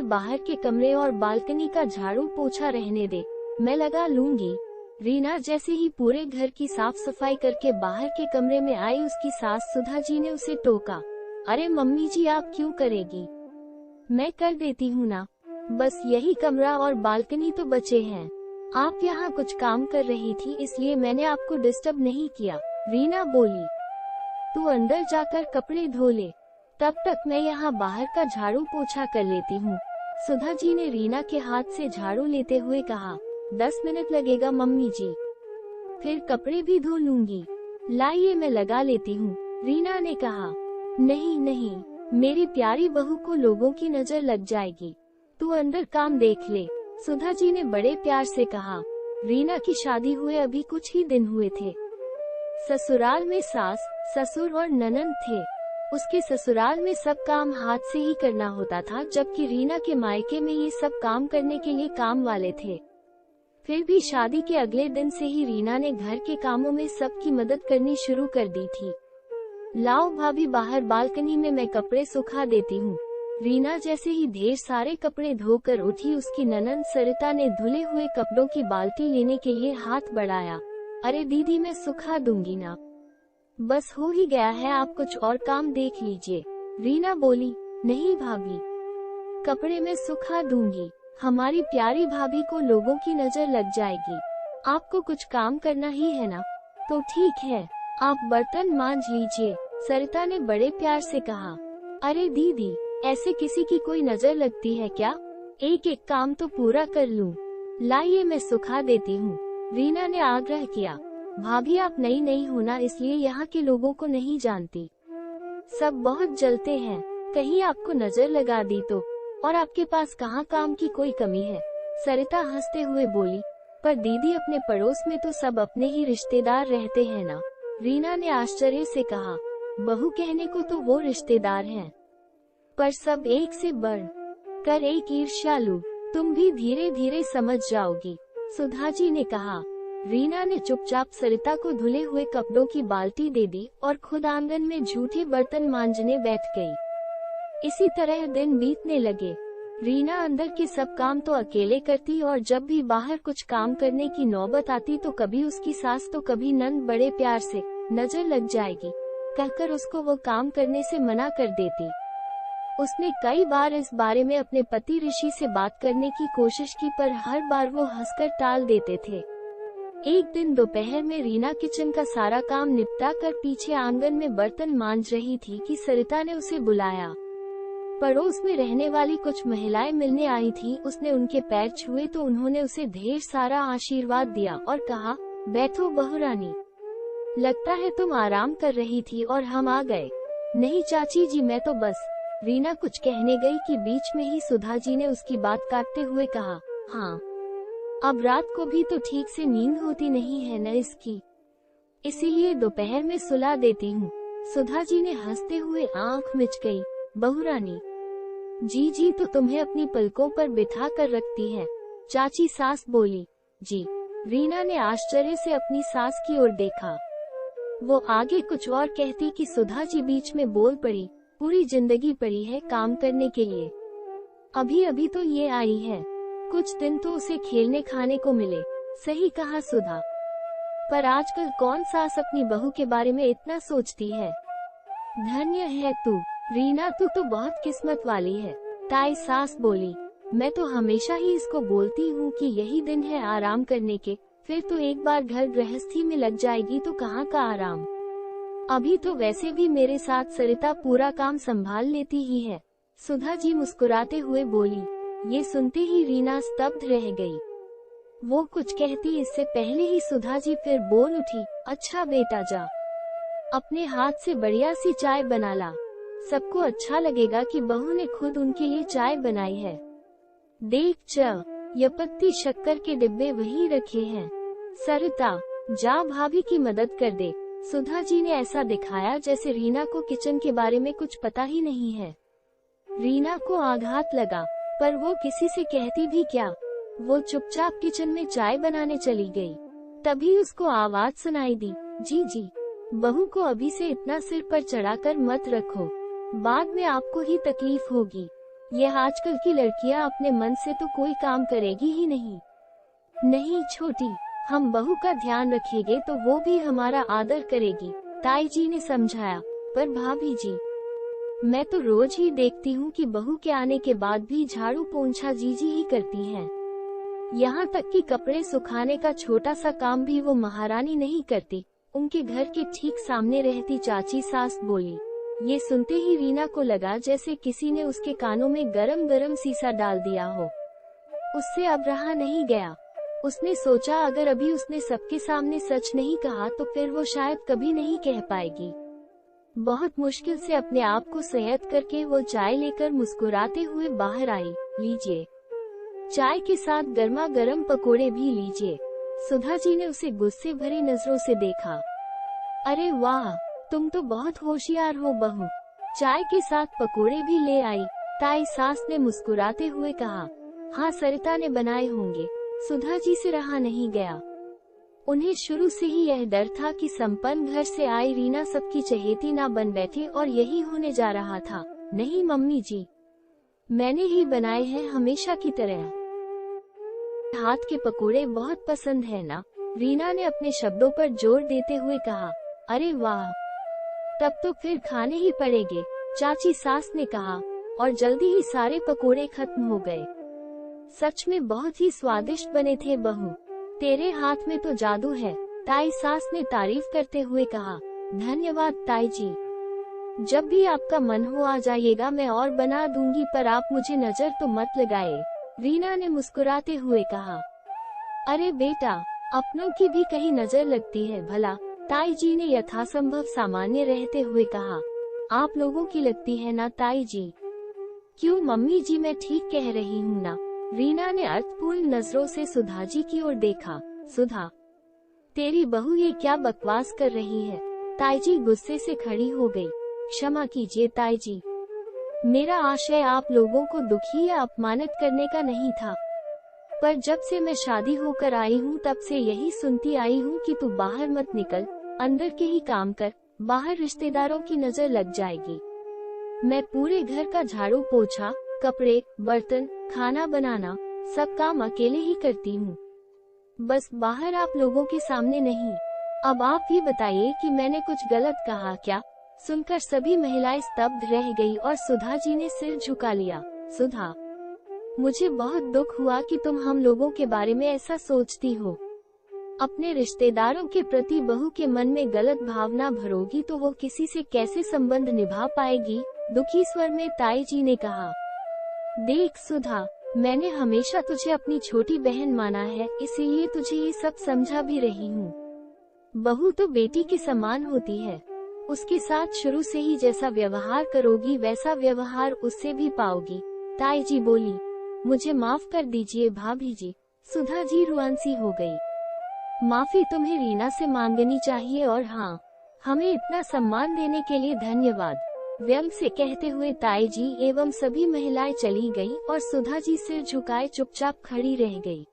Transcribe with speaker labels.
Speaker 1: बाहर के कमरे और बालकनी का झाड़ू पोछा रहने दे, मैं लगा लूंगी। रीना जैसे ही पूरे घर की साफ सफाई करके बाहर के कमरे में आई, उसकी सास सुधा जी ने उसे टोका। अरे मम्मी जी, आप क्यों करेगी, मैं कर देती हूँ ना, बस यही कमरा और बालकनी तो बचे हैं। आप यहाँ कुछ काम कर रही थी इसलिए मैंने आपको डिस्टर्ब नहीं किया, रीना बोली। तू अंदर जाकर कपड़े धो ले, तब तक मैं यहाँ बाहर का झाड़ू पोछा कर लेती हूँ। सुधा जी ने रीना के हाथ से झाड़ू लेते हुए कहा। 10 मिनट लगेगा मम्मी जी, फिर कपड़े भी धो लूंगी। लाइए मैं लगा लेती हूँ, रीना ने कहा। नहीं नहीं, मेरी प्यारी बहू को लोगों की नजर लग जाएगी, तू अंदर काम देख ले, सुधा जी ने बड़े प्यार से कहा। रीना की शादी हुए अभी कुछ ही दिन हुए थे। ससुराल में सास, ससुर और ननंद थे। उसके ससुराल में सब काम हाथ से ही करना होता था, जबकि रीना के मायके में ये सब काम करने के लिए काम वाले थे। फिर भी शादी के अगले दिन से ही रीना ने घर के कामों में सबकी मदद करनी शुरू कर दी थी। लाओ भाभी, बाहर बालकनी में मैं कपड़े सुखा देती हूँ। रीना जैसे ही ढेर सारे कपड़े धोकर उठी, उसकी ननंद सरिता ने धुले हुए कपड़ों की बाल्टी लेने के लिए हाथ बढ़ाया। अरे दीदी, मैं सुखा दूंगी ना, बस हो ही गया है, आप कुछ और काम देख लीजिए, रीना बोली। नहीं भाभी, कपड़े मैं सुखा दूंगी, हमारी प्यारी भाभी को लोगों की नजर लग जाएगी, आपको कुछ काम करना ही है ना, तो ठीक है, आप बर्तन मांज लीजिए, सरिता ने बड़े प्यार से कहा। अरे दीदी, ऐसे किसी की कोई नजर लगती है क्या, एक एक काम तो पूरा कर लूं। लाइए मैं सुखा देती हूँ, रीना ने आग्रह किया। भाभी, आप नई नहीं हो ना, इसलिए यहाँ के लोगों को नहीं जानती, सब बहुत जलते हैं, कहीं आपको नजर लगा दी तो, और आपके पास कहाँ काम की कोई कमी है, सरिता हंसते हुए बोली। पर दीदी, अपने पड़ोस में तो सब अपने ही रिश्तेदार रहते हैं ना, रीना ने आश्चर्य से कहा। बहू कहने को तो वो रिश्तेदार हैं, पर सब एक से बढ़ कर एक ईर्ष्यालु, तुम भी धीरे धीरे समझ जाओगी, सुधा जी ने कहा। रीना ने चुपचाप सरिता को धुले हुए कपड़ों की बाल्टी दे दी और खुद आंगन में झूठे बर्तन मांजने बैठ गई। इसी तरह दिन बीतने लगे। रीना अंदर के सब काम तो अकेले करती और जब भी बाहर कुछ काम करने की नौबत आती तो कभी उसकी सास तो कभी नंद बड़े प्यार से नजर लग जाएगी कहकर उसको वो काम करने से मना कर देती। उसने कई बार इस बारे में अपने पति ऋषि से बात करने की कोशिश की, पर हर बार वो हंसकर टाल देते थे। एक दिन दोपहर में रीना किचन का सारा काम निपटा कर पीछे आंगन में बर्तन मांज रही थी कि सरिता ने उसे बुलाया। पड़ोस में रहने वाली कुछ महिलाएं मिलने आई थीं। उसने उनके पैर छुए तो उन्होंने उसे ढेर सारा आशीर्वाद दिया और कहा, बैठो बहुरानी, लगता है तुम आराम कर रही थी और हम आ गए। नहीं चाची जी, मैं तो बस, रीना कुछ कहने गई कि बीच में ही सुधा जी ने उसकी बात काटते हुए कहा, हाँ, अब रात को भी तो ठीक से नींद होती नहीं है न इसकी, इसीलिए दोपहर में सुला देती हूँ। सुधा जी ने हंसते हुए आंख मिच गई। बहुरानी जी जी तो तुम्हें अपनी पलकों पर बिठा कर रखती है, चाची सास बोली। जी, रीना ने आश्चर्य से अपनी सास की ओर देखा। वो आगे कुछ और कहती कि सुधा जी बीच में बोल पड़ी, पूरी जिंदगी पड़ी है काम करने के लिए, अभी अभी तो ये आई है, कुछ दिन तो उसे खेलने खाने को मिले। सही कहा सुधा, पर आजकल कौन सास अपनी बहू के बारे में इतना सोचती है। धन्य है तू रीना, तू तो बहुत किस्मत वाली है, ताई सास बोली। मैं तो हमेशा ही इसको बोलती हूँ कि यही दिन है आराम करने के, फिर तो एक बार घर गृहस्थी में लग जाएगी तो कहाँ का आराम। अभी तो वैसे भी मेरे साथ सरिता पूरा काम संभाल लेती ही है, सुधा जी मुस्कुराते हुए बोली। ये सुनते ही रीना स्तब्ध रह गई। वो कुछ कहती इससे पहले ही सुधा जी फिर बोल उठी, अच्छा बेटा जा, अपने हाथ से बढ़िया सी चाय बना ला, सबको अच्छा लगेगा कि बहू ने खुद उनके लिए चाय बनाई है। देख यपत्ती शक्कर के डिब्बे वहीं रखे हैं, सरिता जा भाभी की मदद कर दे। सुधा जी ने ऐसा दिखाया जैसे रीना को किचन के बारे में कुछ पता ही नहीं है। रीना को आघात लगा, पर वो किसी से कहती भी क्या। वो चुपचाप किचन में चाय बनाने चली गई। तभी उसको आवाज सुनाई दी, जी जी, बहू को अभी से इतना सिर पर चढ़ाकर मत रखो, बाद में आपको ही तकलीफ होगी। यह आजकल की लड़कियां अपने मन से तो कोई काम करेगी ही नहीं। नहीं छोटी, हम बहू का ध्यान रखेंगे तो वो भी हमारा आदर करेगी, ताई जी ने समझाया। पर भाभी जी, मैं तो रोज ही देखती हूँ कि बहू के आने के बाद भी झाड़ू पोंछा जीजी ही करती हैं। यहाँ तक कि कपड़े सुखाने का छोटा सा काम भी वो महारानी नहीं करती। उनके घर के ठीक सामने रहती चाची सास बोली। ये सुनते ही रीना को लगा जैसे किसी ने उसके कानों में गरम गरम सीसा डाल दिया हो। उससे अब रहा नहीं गया। उसने सोचा अगर अभी उसने सबके सामने सच नहीं कहा तो फिर वो शायद कभी नहीं कह पाएगी। बहुत मुश्किल से अपने आप को संयत करके वो चाय लेकर मुस्कुराते हुए बाहर आई। लीजिए, चाय के साथ गर्मा गर्म पकोड़े भी लीजिए। सुधा जी ने उसे गुस्से भरी नजरों से देखा। अरे वाह, तुम तो बहुत होशियार हो बहू, चाय के साथ पकोड़े भी ले आई, ताई सास ने मुस्कुराते हुए कहा। हाँ, सरिता ने बनाए होंगे। सुधा जी से रहा नहीं गया। उन्हें शुरू से ही यह डर था कि संपन्न घर से आई रीना सबकी चहेती ना बन बैठे, और यही होने जा रहा था। नहीं मम्मी जी, मैंने ही बनाए हैं हमेशा की तरह। हाथ के पकोड़े बहुत पसंद है ना? रीना ने अपने शब्दों पर जोर देते हुए कहा। अरे वाह, तब तो फिर खाने ही पड़ेंगे, चाची सास ने कहा, और जल्दी ही सारे पकोड़े खत्म हो गए। सच में बहुत ही स्वादिष्ट बने थे बहू, तेरे हाथ में तो जादू है, ताई सास ने तारीफ करते हुए कहा। धन्यवाद ताई जी, जब भी आपका मन हो आ जाइएगा, मैं और बना दूंगी, पर आप मुझे नजर तो मत लगाए, रीना ने मुस्कुराते हुए कहा। अरे बेटा, अपनों की भी कहीं नजर लगती है भला, ताई जी ने यथासंभव सामान्य रहते हुए कहा। आप लोगों की लगती है ना ताई जी? क्यों मम्मी जी, मैं ठीक कह रही हूँ ना? रीना ने अर्थपूर्ण नजरों से सुधा जी की ओर देखा। सुधा, तेरी बहू ये क्या बकवास कर रही है? ताई जी गुस्से से खड़ी हो गई। क्षमा कीजिए ताई जी, मेरा आशय आप लोगों को दुखी या अपमानित करने का नहीं था, पर जब से मैं शादी होकर आई हूँ तब से यही सुनती आई हूँ कि तू बाहर मत निकल, अंदर के ही काम कर, बाहर रिश्तेदारों की नजर लग जाएगी। मैं पूरे घर का झाड़ू पोछा, कपड़े, बर्तन, खाना बनाना, सब काम अकेले ही करती हूँ, बस बाहर आप लोगों के सामने नहीं। अब आप ही बताइए कि मैंने कुछ गलत कहा क्या? सुनकर सभी महिलाएं स्तब्ध रह गई और सुधा जी ने सिर झुका लिया। सुधा, मुझे बहुत दुख हुआ कि तुम हम लोगों के बारे में ऐसा सोचती हो। अपने रिश्तेदारों के प्रति बहू के मन में गलत भावना भरोगी तो वो किसी से कैसे संबंध निभा पाएगी? दुखी स्वर में ताई जी ने कहा। देख सुधा, मैंने हमेशा तुझे अपनी छोटी बहन माना है, इसीलिए तुझे ये सब समझा भी रही हूँ। बहू तो बेटी के समान होती है, उसके साथ शुरू से ही जैसा व्यवहार करोगी वैसा व्यवहार उससे भी पाओगी। ताई जी बोली। मुझे माफ कर दीजिए भाभी जी। सुधा जी रुआंसी हो गई। माफी तुम्हें रीना से मांगनी चाहिए, और हाँ, हमें इतना सम्मान देने के लिए धन्यवाद, व्यंग से कहते हुए ताई जी एवं सभी महिलाएं चली गईं और सुधा जी सिर झुकाए चुपचाप खड़ी रह गई।